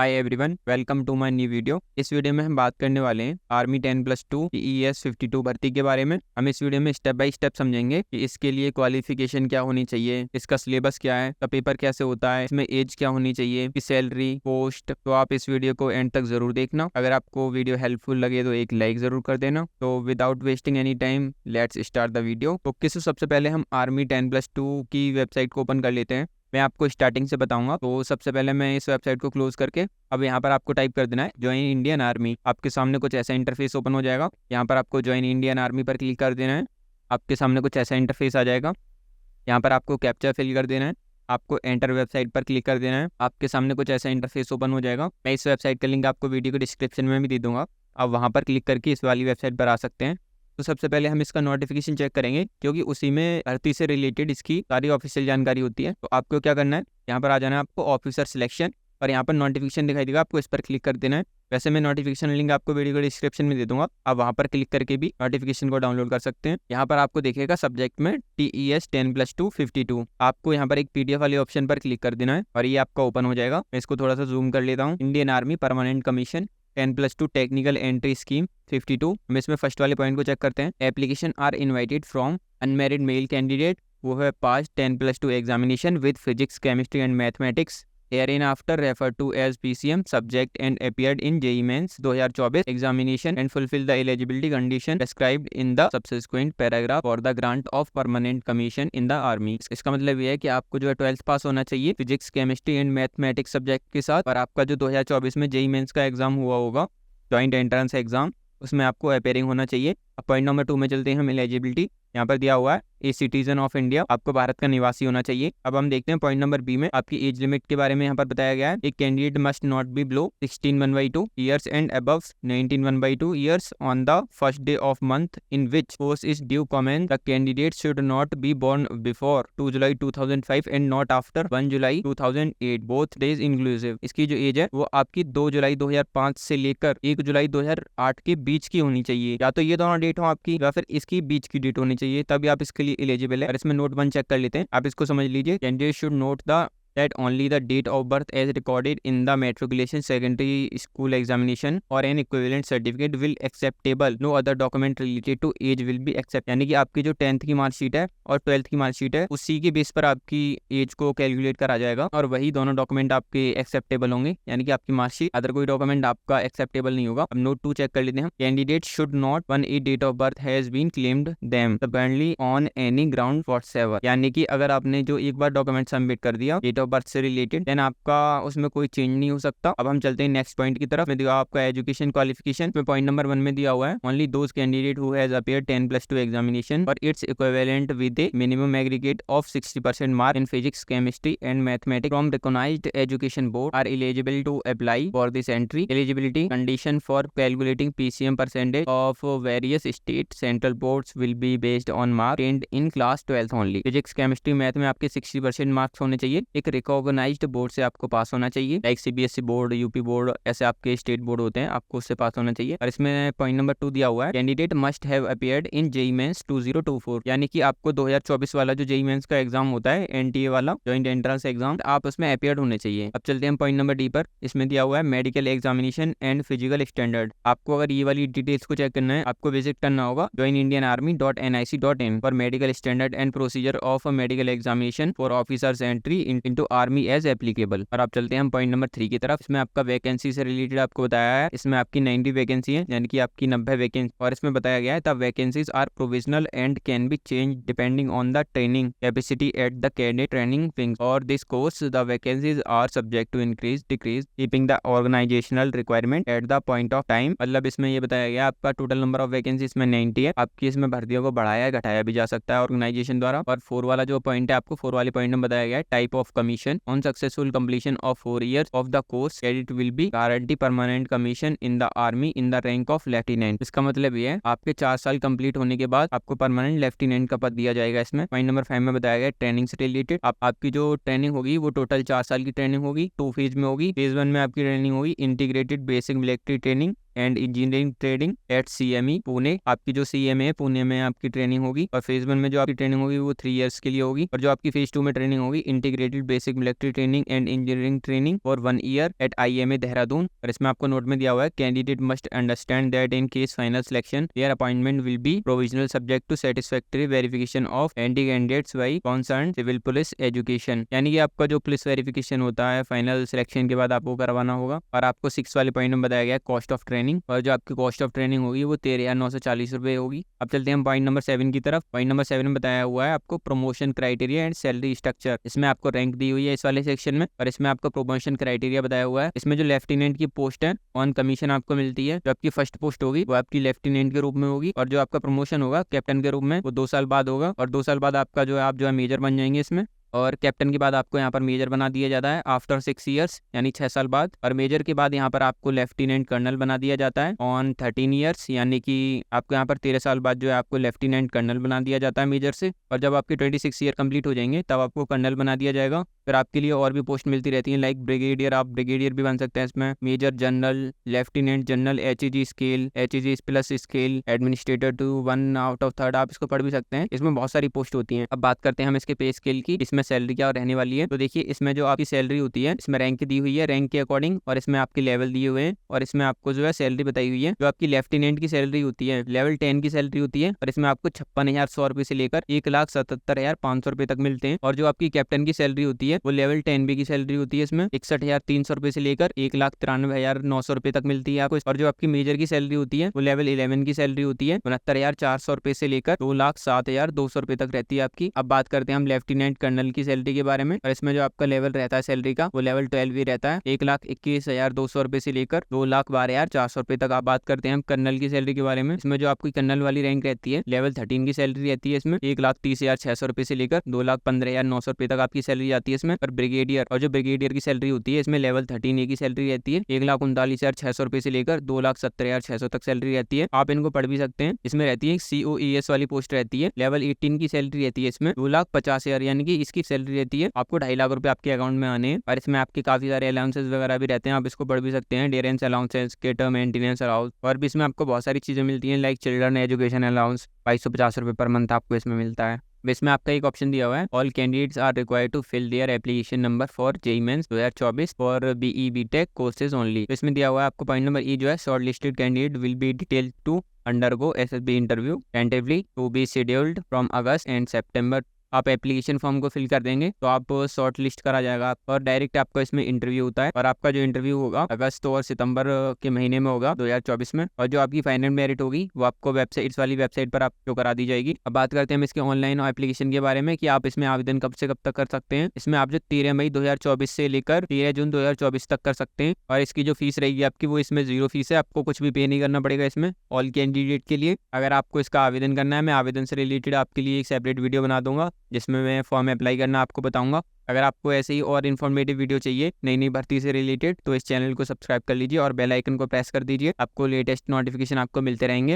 Hi everyone, welcome to my new video. इस video में हम बात करने वाले हैं आर्मी 10+2 ES 52 भर्ती के बारे में। हम इस वीडियो में स्टेप बाय स्टेप समझेंगे कि इसके लिए क्वालिफिकेशन क्या होनी चाहिए, इसका सिलेबस क्या है, इसका पेपर कैसे होता है, इसमें एज क्या होनी चाहिए, इसकी सैलरी, पोस्ट। तो आप इस वीडियो को एंड तक जरूर देखना। अगर आपको वीडियो हेल्पफुल लगे तो एक लाइक जरूर कर देना। तो without wasting any time let's start the video. तो सबसे पहले हम आर्मी 10+2 की वेबसाइट को ओपन कर लेते हैं। मैं आपको स्टार्टिंग से बताऊंगा। तो सबसे पहले मैं इस वेबसाइट को क्लोज करके अब यहाँ पर आपको टाइप कर देना है ज्वाइन इंडियन आर्मी। आपके सामने कुछ ऐसा इंटरफेस ओपन हो जाएगा। यहाँ पर आपको ज्वाइन इंडियन आर्मी पर क्लिक कर देना है। आपके सामने कुछ ऐसा इंटरफेस आ जाएगा। यहाँ पर आपको कैप्चा फिल कर देना है। आपको एंटर वेबसाइट पर क्लिक कर देना है। आपके सामने कुछ ऐसा इंटरफेस ओपन हो जाएगा। मैं इस वेबसाइट का लिंक आपको वीडियो के डिस्क्रिप्शन में भी दे दूंगा। आप वहाँ पर क्लिक करके इस वाली वेबसाइट पर आ सकते हैं। तो सबसे पहले हम इसका नोटिफिकेशन चेक करेंगे, क्योंकि उसी में भर्ती से रिलेटेड इसकी सारी ऑफिशियल जानकारी होती है। तो आपको क्या करना है, यहाँ पर आ जाना है आपको ऑफिसर सिलेक्शन, और यहाँ पर नोटिफिकेशन दिखाई देगा, आपको इस पर क्लिक कर देना है। वैसे मैं नोटिफिकेशन लिंक आपको वीडियो के डिस्क्रिप्शन में दे दूंगा। आप वहाँ पर क्लिक करके भी नोटिफिकेशन को डाउनलोड कर सकते हैं। यहाँ पर आपको देखेगा सब्जेक्ट में TES 10+2 52। आपको यहाँ पर एक PDF वाले ऑप्शन पर क्लिक कर देना है और ये आपका ओपन हो जाएगा। मैं इसको थोड़ा सा जूम कर लेता हूँ। Indian army permanent commission 10+2 technical entry scheme 52। हम इसमें फर्स्ट वाले पॉइंट को चेक करते हैं। Application are invited from unmarried male candidate who है pass 10+2 examination with physics chemistry and mathematics hereinafter referred to as PCM subject and appeared in JEE Mains 2024 examination and fulfill the eligibility condition prescribed in the subsequent paragraph for the grant of permanent commission in the army। इसका मतलब ये है कि आपको जो है 12th पास होना चाहिए physics chemistry and mathematics subject के साथ, और आपका जो 2024 में JEE Mains का एग्जाम हुआ होगा, जॉइंट एंट्रेंस एग्जाम, उसमें आपको अपेयरिंग होना चाहिए। अब पॉइंट नंबर 2 में चलते हैं हम। एलिजिबिलिटी यहाँ पर दिया हुआ है ए सिटीजन ऑफ इंडिया, आपको भारत का निवासी होना चाहिए। अब हम देखते हैं पॉइंट नंबर B में आपकी एज लिमिट के बारे में यहाँ पर बताया गया है। एक candidate must not be below 16/1/2 years and above 19/1/2 years on the first day of month in which course is due commence. The candidate should not be born before 2 July 2005 and not after 1 July 2008 both days inclusive. इसकी जो as है वो आपकी 2 July 2005 से लेकर 1 July 2008 के बीच की होनी चाहिए। या तो ये दोनों डेट हो आपकी या फिर इसकी बीच की डेट होनी चाहिए, तभी आप इसके लिए एलिजिबल है। और इसमें नोट 1 चेक कर लेते हैं। आप इसको समझ लीजिए। Candidate should note the that only the date of birth as recorded in the matriculation secondary school examination or an equivalent certificate will acceptable, no other document related to age will be accept। यानी कि आपकी जो 10th की marksheet है और 12th की marksheet है उसी के बेस पर आपकी एज को कैलकुलेट करा जाएगा, और वही दोनों डॉक्यूमेंट आपके एक्सेप्टेबल होंगे। यानी कि आपकी मार्कशीट, अदर कोई डॉक्यूमेंट आपका एक्सेप्टेबल नहीं होगा। अब नोट 2 चेक कर लेते हैं। Candidate should not one a date of birth has been claimed them subsequently on any ground whatsoever. यानी कि अगर आपने जो एक बार डॉक्यूमेंट सबमिट कर दिया डेट ऑफ बर्थ से रिलेटेड, देन आपका उसमें कोई चेंज नहीं हो सकता। अब हम चलते हैं नेक्स्ट पॉइंट की तरफ। में दिया आपका एजुकेशन क्वालिफिकेशन में पॉइंट नंबर 1 में दिया हुआ है only those candidate who has appeared 10+2 examination or its equivalent with a minimum aggregate of 60% mark in physics chemistry and mathematics from recognised education board are eligible to apply for this entry. Eligibility condition for calculating PCM percentage of various state central boards will be based on mark tend in class 12th only. Physics chemistry math में आपके 60% marks होने चाहिए। एक recognised board से आपको पास होना चाहिए, like CBSE board, UP board, ऐसे आपके स्टेट बोर्ड होते हैं, आपको उससे पास होना चाहिए। और इसमें पॉइंट नंबर 2 दिया हुआ है candidate must have appeared in JEE Mains 2024। यानी कि आपको 2024 वाला जो JEE Mains का एग्जाम होता है NTA वाला जॉइंट एंट्रेंस एग्जाम, आप उसमें अपीयर्ड होने चाहिए। अब चलते हैं पॉइंट नंबर D पर। इसमें दिया हुआ है medical examination and physical standard. आपको अगर ये वाली डिटेल्स को चेक करना है, आपको विजिट करना होगा joinindianarmy.nic.in for medical standard and procedure of medical examination for officers entry into army as applicable. और आप चलते हैं हम पॉइंट नंबर 3 की तरफ। इसमें आपका वैकेंसी से रिलेटेड आपको बताया है। इसमें आपकी 90 वैकेंसी है, यानी कि आपकी 90 वैकेंसी। और इसमें बताया गया है the vacancies are provisional and can be change depending on the training capacity at the cadet training wing or this course. The vacancies are subject to increase decrease keeping the organisational requirement at the point of time. मतलब इसमें ये बताया गया आपका total number of vacancy इसमें 90 है। आपकी इसमें भर्तियों को बढ़ाया घटाया भी जा सकता है ऑर्गेनाइजेशन द्वारा। और 4 वाला जो पॉइंट है, आपको 4 वाले पॉइंट में बताया गया है type of commission on successful completion of 4 years of the course credit will be guarantee permanent commission in the army in the rank of lieutenant। इसका मतलब ये है आपके 4 साल कंप्लीट होने के बाद आपको परमानेंट लेफ्टिनेंट का पद दिया जाएगा। इसमें पॉइंट नंबर 5 में बताया गया ट्रेनिंग से रिलेटेड। आपकी जो ट्रेनिंग होगी वो टोटल 4 साल की ट्रेनिंग होगी, 2 फेज में होगी। फेज 1 में आपकी ट्रेनिंग होगी integrated basic military training, and engineering training at CME Pune. आपकी जो CME है पुणे में आपकी ट्रेनिंग होगी। और फेज 1 में जो आपकी ट्रेनिंग होगी वो 3 ईयर्स के लिए होगी। और जो आपकी फेज 2 में ट्रेनिंग होगी integrated basic military training and engineering training for 1 year at IMA Dehradun. और इसमें आपको नोट में दिया हुआ है candidate must understand that in case final selection their appointment will be provisional subject to satisfactory verification of anti candidates by concern civil police education. यानी कि आपका जो पुलिस वेरिफिकेशन होता है फाइनल सिलेक्शन के बाद आपको करवाना होगा। और आपको 6 वाले पॉइंट में बताया गया है कॉस्ट ऑफ ट्रेनिंग। और जो आपकी कॉस्ट ऑफ ट्रेनिंग होगी वो 13,940 रुपये होगी। अब चलते हैं हम पॉइंट नंबर 7 की तरफ। पॉइंट नंबर 7 में बताया हुआ है आपको promotion criteria and salary structure. इसमें आपको रैंक दी हुई है इस वाले सेक्शन में। और इसमें आपको प्रमोशन क्राइटेरिया बताया हुआ है। इसमें जो लेफ्टिनेंट की पोस्ट है ऑन कमीशन आपको मिलती है। जो आपकी फर्स्ट पोस्ट होगी वो आपकी लेफ्टिनेंट के रूप में होगी। और जो आपका प्रमोशन होगा कैप्टन के रूप में वो 2 साल बाद होगा। और 2 साल बाद आपका जो है आप जो है मेजर बन जाएंगे इसमें। और कैप्टन के बाद आपको यहाँ पर मेजर बना दिया जाता है आफ्टर 6 ईयर्स यानी 6 साल बाद। और मेजर के बाद यहाँ पर आपको लेफ्टिनेंट कर्नल बना दिया जाता है ऑन 13 ईयर्स यानी कि आपको यहाँ पर 13 साल बाद जो है आपको लेफ्टिनेंट कर्नल बना दिया जाता है मेजर से। और जब आपके 26 ईयर कंप्लीट हो जाएंगे तब आपको कर्नल बना दिया जाएगा। फिर आपके लिए और भी पोस्ट मिलती रहती है लाइक ब्रिगेडियर, आप ब्रिगेडियर भी बन सकते हैं इसमें, major general, lieutenant general, HEG scale, HEG plus scale, administrator to 1 out of 3rd आप इसको पढ़ भी सकते हैं। इसमें बहुत सारी पोस्ट होती हैं। अब बात करते हैं हम इसके पे स्केल की, इसमें सैलरी क्या रहने वाली है। तो देखिए इसमें जो आपकी सैलरी होती है इसमें रैंक दी हुई है रैंक के अकॉर्डिंग। और इसमें आपके लेवल दिए हुए हैं। और इसमें आपको जो है सैलरी बताई हुई है। जो आपकी लेफ्टिनेंट की सैलरी होती है लेवल 10 की सैलरी होती है। और इसमें आपको 56,100 रुपये से लेकर 1,77,500 रुपये तक मिलते हैं। और जो आपकी कैप्टन की सैलरी होती है वो लेवल 10B की सैलरी होती है। इसमें 61,300 रुपये से लेकर 1,93,900 रुपये तक मिलती है आपको। और जो आपकी मेजर की सैलरी होती है वो लेवल 11 की सैलरी होती है 69,400 रुपये से लेकर 2,07,200 रुपये तक रहती है आपकी। अब बात करते हैं हम लेफ्टिनेंट कर्नल की सैलरी के बारे में। और इसमें जो आपका लेवल रहता है सैलरी का वो लेवल 12 भी रहता है 1,21,200 रुपये से लेकर 2,12,400 रुपये तक। आप बात करते हैं हम कर्नल की सैलरी के बारे में। इसमें जो आपकी कर्नल वाली रैंक रहती है लेवल 13 की सैलरी रहती है इसमें 1,30,600 रुपये से लेकर 2,15,900 रुपये तक आपकी सैलरी जाती है इसमें। और ब्रिगेडियर, और जो ब्रिगेडियर की सैलरी होती है इसमें लेवल 13A की सैलरी रहती है 1,39,600 रुपये से लेकर 2,70,600 तक सैलरी रहती है। आप इनको पढ़ भी सकते हैं। इसमें रहती है COES वाली पोस्ट रहती है लेवल 18 की सैलरी रहती है इसमें 2,50,000 यानी कि इसकी सैलरी रहती है आपको 2.5 लाख रुपए आपके अकाउंट में आने हैं। और इसमें आपके काफी सारे अलाउंसेस वगैरह भी रहते हैं, आप इसको पढ़ भी सकते हैं। डेरेंस अलाउंसेस, केटर मेंटेनेंस अलाउंस, और भी इसमें आपको बहुत सारी चीजें मिलती हैं लाइक चिल्ड्रन एजुकेशन अलाउंस 2,250 रुपये पर मंथ आपको इसमें मिलता है। इसमें आपका एक ऑप्शन दिया हुआ है all candidates are required to fill their application number for JEE mains 2024 for BE BTech courses only. तो इसमें दिया हुआ है आपको पॉइंट नंबर E जो है short listed candidate will be detailed to undergo SSB interview tentatively to be scheduled from August and September. आप application form को फिल कर देंगे तो आप शॉर्ट लिस्ट करा जाएगा आपका और डायरेक्ट आपका इसमें इंटरव्यू होता है। और आपका जो इंटरव्यू होगा अगस्त और सितंबर के महीने में होगा 2024 में। और जो आपकी फाइनल मेरिट होगी वो आपको वेबसाइट, इस वाली वेबसाइट पर आपको करा दी जाएगी। अब बात करते हैं हम इसके ऑनलाइन एप्लीकेशन के बारे में कि आप इसमें आवेदन कब से कब तक कर सकते हैं। इसमें आप जो 13 मई 2024 से लेकर 13 जून 2024 तक कर सकते हैं। और इसकी जो फीस रहेगी आपकी वो इसमें 0 फीस है, आपको कुछ भी पे नहीं करना पड़ेगा इसमें ऑल कैंडिडेट के लिए। अगर आपको इसका आवेदन करना है, मैं आवेदन से रिलेटेड आपके लिए एक सेपरेट वीडियो बना दूंगा जिसमें मैं फॉर्म अप्लाई करना आपको बताऊंगा। अगर आपको ऐसे ही और इन्फॉर्मेटिव वीडियो चाहिए नई नई भर्ती से रिलेटेड तो इस चैनल को सब्सक्राइब कर लीजिए और बेल आइकन को प्रेस कर दीजिए, आपको लेटेस्ट नोटिफिकेशन आपको मिलते रहेंगे।